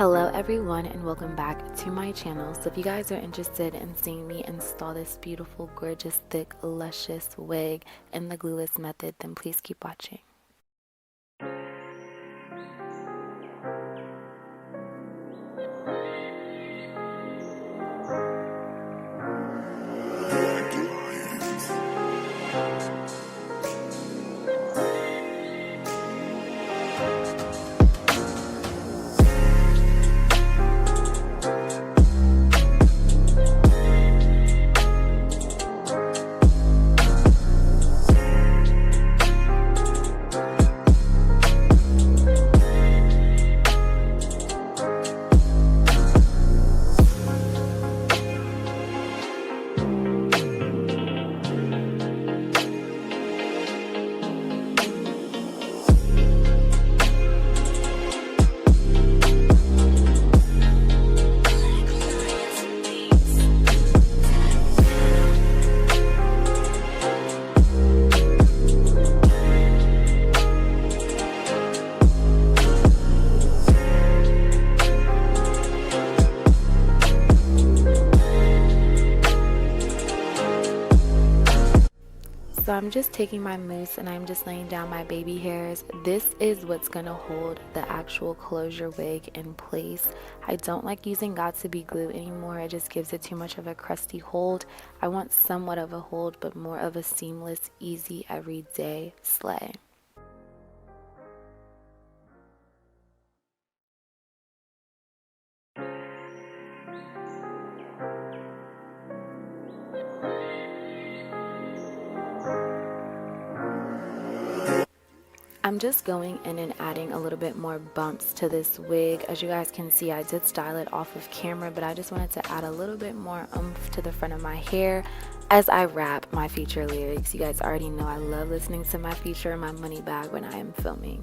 Hello everyone and welcome back to my channel. So if you guys are interested in seeing me install this beautiful, gorgeous, thick, luscious wig in the glueless method, then please keep watching. So I'm just taking my mousse and I'm just laying down my baby hairs. This is what's gonna hold the actual closure wig in place. I don't like using got-to-be glue anymore. It just gives it too much of a crusty hold. I want somewhat of a hold, but more of a seamless, easy, everyday slay. I'm just going in and adding a little bit more bumps to this wig. As you guys can see, I did style it off of camera, but I just wanted to add a little bit more oomph to the front of my hair as I rap my feature lyrics. You guys already know I love listening to my feature and my money bag when I am filming.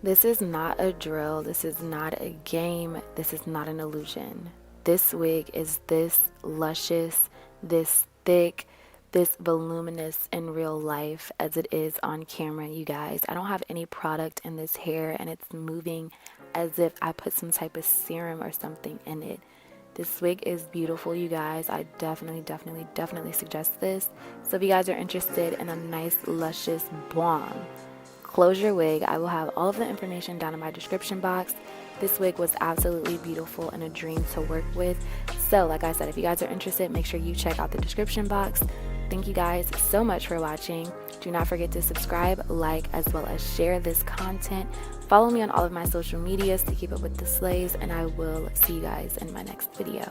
This is not a drill, this is not a game, this is not an illusion. This wig is this luscious, this thick, this voluminous in real life as it is on camera, you guys. I don't have any product in this hair and it's moving as if I put some type of serum or something in it. This wig is beautiful, you guys. I definitely suggest this. So if you guys are interested in a nice, luscious, bomb closure wig, I will have all of the information down in my description box. This wig was absolutely beautiful and a dream to work with. So like I said, if you guys are interested, make sure you check out the description box. Thank you guys so much for watching. Do not forget to subscribe, like, as well as share this content. Follow me on all of my social medias to keep up with the slays, and I will see you guys in my next video.